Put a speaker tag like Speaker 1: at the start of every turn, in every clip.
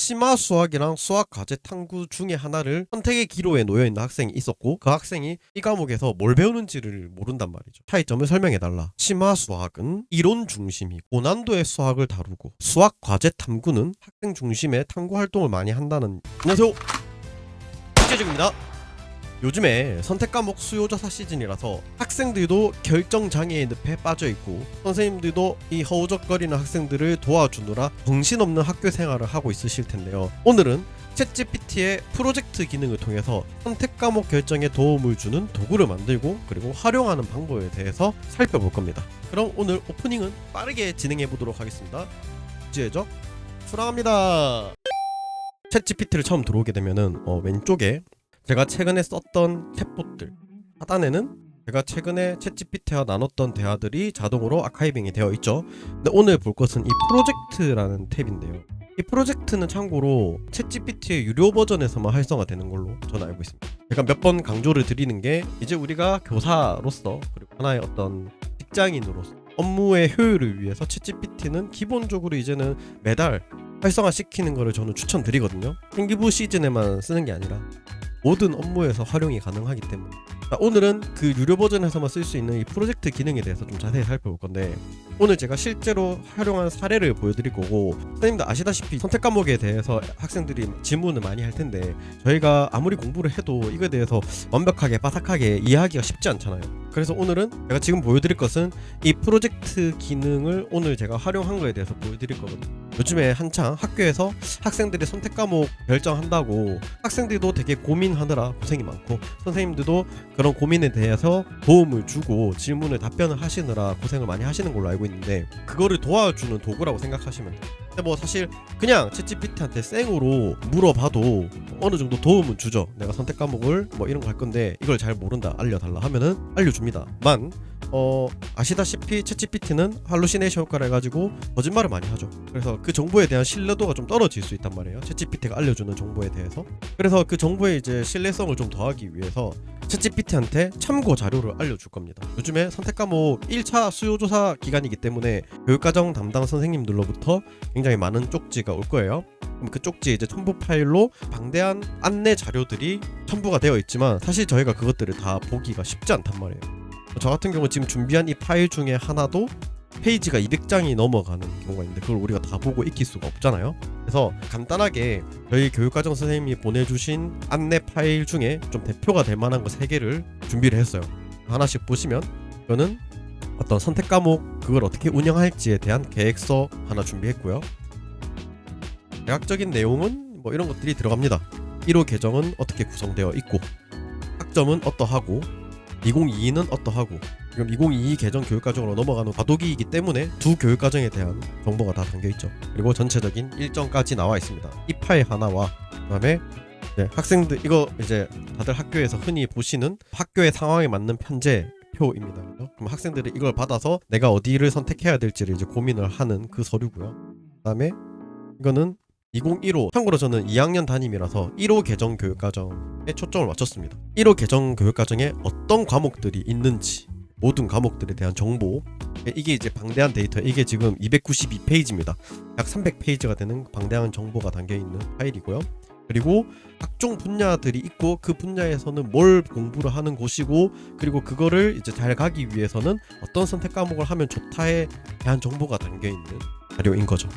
Speaker 1: 심화 수학이랑 수학 과제 탐구 중에 하나를 선택의 기로에 놓여있는 학생이 있었고, 그 학생이 이 과목에서 뭘 배우는지를 모른단 말이죠. 차이점을 설명해달라. 심화 수학은 이론 중심이 고난도의 수학을 다루고, 수학 과제 탐구는 학생 중심의 탐구 활동을 많이 한다는. 안녕하세요, 박재중입니다. 요즘에 선택과목 수요조사 시즌이라서 학생들도 결정장애의 늪에 빠져있고, 선생님들도 이 허우적거리는 학생들을 도와주느라 정신없는 학교 생활을 하고 있으실 텐데요. 오늘은 챗GPT의 프로젝트 기능을 통해서 선택과목 결정에 도움을 주는 도구를 만들고, 그리고 활용하는 방법에 대해서 살펴볼 겁니다. 그럼 오늘 오프닝은 빠르게 진행해 보도록 하겠습니다. 주제적 출항합니다. 챗GPT를 처음 들어오게 되면은 왼쪽에 제가 최근에 썼던 챗봇들, 하단에는 제가 최근에 챗GPT와 나눴던 대화들이 자동으로 아카이빙이 되어 있죠. 근데 오늘 볼 것은 이 프로젝트라는 탭인데요. 이 프로젝트는 참고로 챗GPT의 유료 버전에서만 활성화되는 걸로 저는 알고 있습니다. 제가 몇 번 강조를 드리는 게, 이제 우리가 교사로서 그리고 하나의 어떤 직장인으로서 업무의 효율을 위해서 챗GPT는 기본적으로 이제는 매달 활성화시키는 거를 저는 추천드리거든요. 생기부 시즌에만 쓰는 게 아니라 모든 업무에서 활용이 가능하기 때문에. 오늘은 그 유료 버전에서만 쓸 수 있는 이 프로젝트 기능에 대해서 좀 자세히 살펴볼 건데, 오늘 제가 실제로 활용한 사례를 보여드릴 거고, 선생님들 아시다시피 선택 과목에 대해서 학생들이 질문을 많이 할 텐데, 저희가 아무리 공부를 해도 이거에 대해서 완벽하게 바삭하게 이해하기가 쉽지 않잖아요. 그래서 오늘은 제가 지금 보여드릴 것은 이 프로젝트 기능을 오늘 제가 활용한 거에 대해서 보여드릴 거거든요. 요즘에 한창 학교에서 학생들이 선택 과목 결정한다고 학생들도 되게 고민하느라 고생이 많고, 선생님들도 그런 고민에 대해서 도움을 주고 질문을 답변을 하시느라 고생을 많이 하시는 걸로 알고 있는데, 그거를 도와주는 도구라고 생각하시면 돼요. 근데 뭐 사실 그냥 챗GPT한테 생으로 물어봐도 어느 정도 도움은 주죠. 내가 선택 과목을 뭐 이런 거 할 건데 이걸 잘 모른다, 알려달라 하면은 알려줍니다만, 아시다시피 챗GPT는 할루시네이션 효과를 해가지고 거짓말을 많이 하죠. 그래서 그 정보에 대한 신뢰도가 좀 떨어질 수 있단 말이에요, 챗GPT가 알려주는 정보에 대해서. 그래서 그 정보의 이제 신뢰성을 좀 더하기 위해서 챗GPT한테 참고 자료를 알려줄 겁니다. 요즘에 선택 과목 1차 수요조사 기간이기 때문에 교육과정 담당 선생님들로부터 굉장히 많은 쪽지가 올 거예요. 그럼 그 쪽지에 이제 첨부 파일로 방대한 안내 자료들이 첨부가 되어 있지만, 사실 저희가 그것들을 다 보기가 쉽지 않단 말이에요. 저 같은 경우 지금 준비한 이 파일 중에 하나도 페이지가 200장이 넘어가는 경우가 있는데, 그걸 우리가 다 보고 익힐 수가 없잖아요. 그래서 간단하게 저희 교육과정 선생님이 보내주신 안내 파일 중에 좀 대표가 될 만한 거 3개를 준비를 했어요. 하나씩 보시면, 이거는 어떤 선택 과목 그걸 어떻게 운영할지에 대한 계획서 하나 준비했고요. 대학적인 내용은 뭐 이런 것들이 들어갑니다. 1호 계정은 어떻게 구성되어 있고, 학점은 어떠하고, 2022는 어떠하고. 지금 2022 계정 교육과정으로 넘어가는 과도기이기 때문에 두 교육과정에 대한 정보가 다 담겨있죠. 그리고 전체적인 일정까지 나와 있습니다. 이 파일 하나와, 그 다음에 학생들, 이거 이제 다들 학교에서 흔히 보시는 학교의 상황에 맞는 편제 표입니다. 그럼 학생들이 이걸 받아서 내가 어디를 선택해야 될지를 이제 고민을 하는 그 서류고요. 그 다음에 이거는 2015, 참고로 저는 2학년 담임이라서 1호 개정 교육과정에 초점을 맞췄습니다. 1호 개정 교육과정에 어떤 과목들이 있는지, 모든 과목들에 대한 정보, 이게 이제 방대한 데이터, 이게 지금 292페이지입니다. 약 300페이지가 되는 방대한 정보가 담겨있는 파일이고요. 그리고 각종 분야들이 있고, 그 분야에서는 뭘 공부를 하는 곳이고, 그리고 그거를 이제 잘 가기 위해서는 어떤 선택 과목을 하면 좋다에 대한 정보가 담겨있는 자료인 거죠.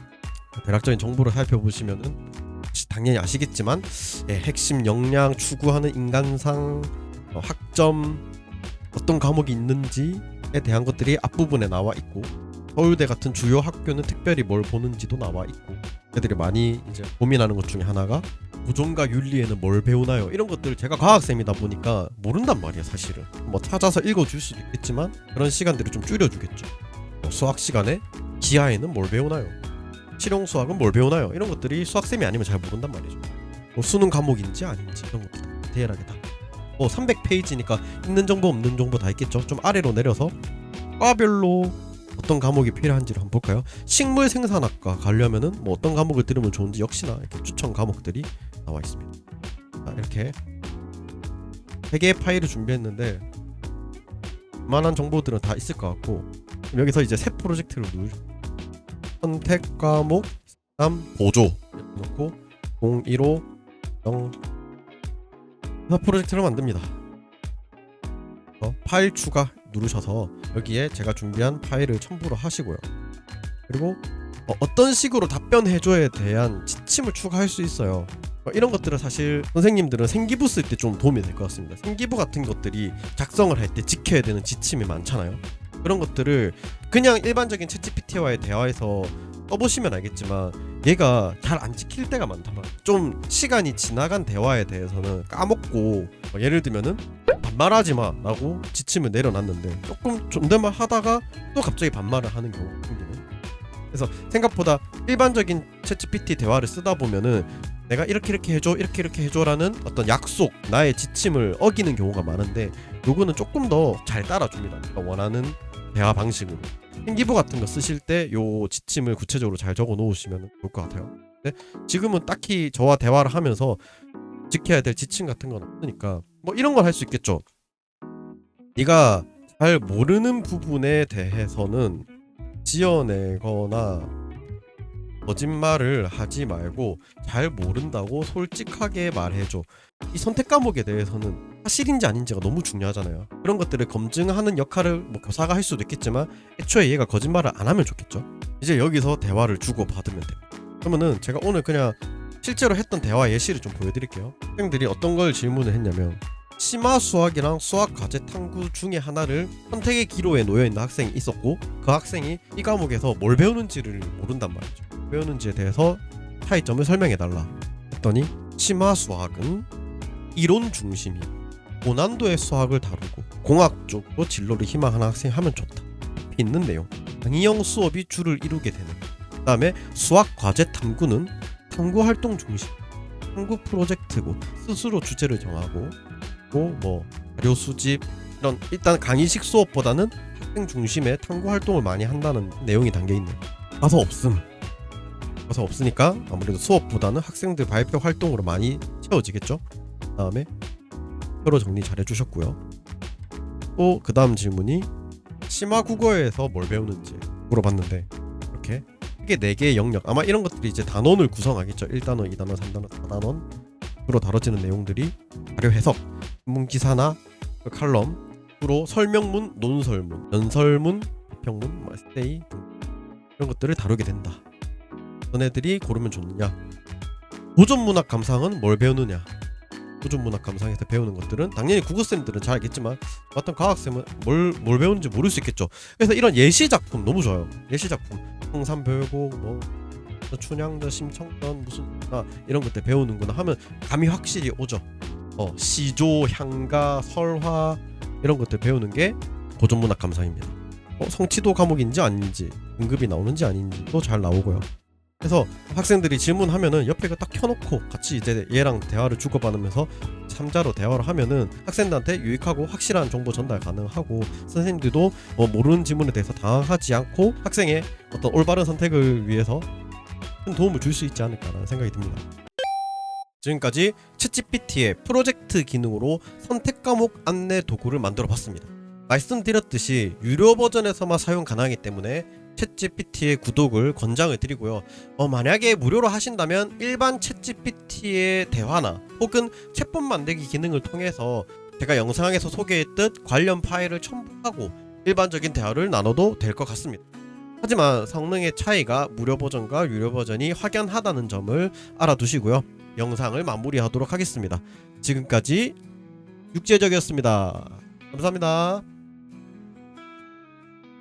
Speaker 1: 대략적인 정보를 살펴보시면은 당연히 아시겠지만, 핵심 역량, 추구하는 인간상, 학점, 어떤 과목이 있는지에 대한 것들이 앞부분에 나와 있고, 서울대 같은 주요 학교는 특별히 뭘 보는지도 나와 있고, 애들이 많이 이제 고민하는 것 중에 하나가 고정과 윤리에는 뭘 배우나요? 이런 것들을 제가 과학쌤이다 보니까 모른단 말이야. 사실은 뭐 찾아서 읽어줄 수도 있겠지만 그런 시간들을 좀 줄여주겠죠. 수학 시간에 기하에는 뭘 배우나요? 실용 수학은 뭘 배우나요? 이런 것들이 수학쌤이 아니면 잘 모른단 말이죠. 수능 과목인지 아닌지 이런 것들 디테일하게 다 300페이지니까 있는 정보 없는 정보 다 있겠죠. 좀 아래로 내려서 과별로 어떤 과목이 필요한지를 한번 볼까요? 식물 생산학과 가려면은 뭐 어떤 과목을 들으면 좋은지 역시나 이렇게 추천 과목들이 나와 있습니다. 이렇게 3개의 파일을 준비했는데 웬만한 정보들은 다 있을 것 같고, 여기서 이제 새 프로젝트를 누르죠. 선택 과목 보조 이렇게 놓고 0150 프로젝트를 만듭니다. 파일 추가 누르셔서 여기에 제가 준비한 파일을 첨부를 하시고요. 그리고 어떤 식으로 답변해줘에 대한 지침을 추가할 수 있어요. 이런 것들은 사실 선생님들은 생기부 쓸 때 좀 도움이 될 것 같습니다. 생기부 같은 것들이 작성을 할 때 지켜야 되는 지침이 많잖아요. 그런 것들을 그냥 일반적인 챗GPT와의 대화에서 써보시면 알겠지만 얘가 잘 안 지킬 때가 많단 말이에요. 좀 시간이 지나간 대화에 대해서는 까먹고 예를 들면은 반말하지마 라고 지침을 내려놨는데 조금 존댓말 하다가 또 갑자기 반말을 하는 경우가 생기는. 그래서 생각보다 일반적인 챗GPT 대화를 쓰다 보면은 내가 이렇게 해줘 이렇게 해줘라는 어떤 약속 나의 지침을 어기는 경우가 많은데 요거는 조금 더 잘 따라줍니다. 내가 원하는 대화 방식으로. 생기부 같은 거 쓰실 때 요 지침을 구체적으로 잘 적어 놓으시면 좋을 것 같아요. 근데 지금은 딱히 저와 대화를 하면서 지켜야 될 지침 같은 건 없으니까 뭐 이런 걸 할 수 있겠죠. 네가 잘 모르는 부분에 대해서는 지어내거나 거짓말을 하지 말고 잘 모른다고 솔직하게 말해줘. 이 선택 과목에 대해서는 사실인지 아닌지가 너무 중요하잖아요. 그런 것들을 검증하는 역할을 뭐 교사가 할 수도 있겠지만 애초에 얘가 거짓말을 안 하면 좋겠죠. 이제 여기서 대화를 주고받으면 됩니다. 그러면은 제가 오늘 그냥 실제로 했던 대화 예시를 좀 보여드릴게요. 학생들이 어떤 걸 질문을 했냐면 심화 수학이랑 수학 과제 탐구 중에 하나를 선택의 기로에 놓여있는 학생이 있었고 그 학생이 이 과목에서 뭘 배우는지를 모른단 말이죠. 배우는지에 대해서 차이점을 설명해달라 했더니 심화 수학은 이론 중심이 고난도의 수학을 다루고 공학 쪽으로 진로를 희망하는 학생이 하면 좋다. 있는 내용 강의형 수업이 주를 이루게 되는. 그 다음에 수학 과제 탐구는 탐구 활동 중심 탐구 프로젝트고 스스로 주제를 정하고 뭐 자료 수집 이런 일단 강의식 수업보다는 학생 중심의 탐구 활동을 많이 한다는 내용이 담겨있네요. 가서 없으니까 아무래도 수업보다는 학생들 발표 활동으로 많이 채워지겠죠. 그 다음에 표로 정리 잘 해주셨고요. 또 그 다음 질문이 심화 국어에서 뭘 배우는지 물어봤는데 이렇게 크게 4개의 영역 아마 이런 것들이 이제 단원을 구성하겠죠. 1단원, 2단원, 3단원, 4단원으로 다뤄지는 내용들이 자료 해석, 신문 기사나 칼럼, 주로 설명문, 논설문, 연설문, 비평문, 에세이 이런 것들을 다루게 된다. 너네들이 고르면 좋느냐? 도전문학 감상은 뭘 배우느냐? 도전문학 감상에서 배우는 것들은 당연히 국어쌤들은 잘 알겠지만 어떤 과학쌤은 뭘 배우는지 모를 수 있겠죠. 그래서 이런 예시작품 너무 좋아요. 예시작품 홍삼별곡 뭐 춘향전 심청전 무슨 이런 것들 배우는구나 하면 감이 확실히 오죠. 시조, 향가, 설화 이런 것들 배우는 게 고전문학 감상입니다. 성취도 과목인지 아닌지 등급이 나오는지 아닌지도 잘 나오고요. 그래서 학생들이 질문하면은 옆에 딱 켜놓고 같이 이제 얘랑 대화를 주고받으면서 3자로 대화를 하면은 학생들한테 유익하고 확실한 정보 전달 가능하고 선생님들도 모르는 질문에 대해서 당황하지 않고 학생의 어떤 올바른 선택을 위해서 큰 도움을 줄 수 있지 않을까라는 생각이 듭니다. 지금까지 챗GPT의 프로젝트 기능으로 선택 과목 안내 도구를 만들어 봤습니다. 말씀드렸듯이 유료 버전에서만 사용 가능하기 때문에 챗GPT의 구독을 권장을 드리고요. 만약에 무료로 하신다면 일반 챗GPT의 대화나 혹은 챗봇 만들기 기능을 통해서 제가 영상에서 소개했듯 관련 파일을 첨부하고 일반적인 대화를 나눠도 될 것 같습니다. 하지만 성능의 차이가 무료 버전과 유료 버전이 확연하다는 점을 알아두시고요. 영상을 마무리하도록 하겠습니다. 지금까지 육재적이었습니다. 감사합니다.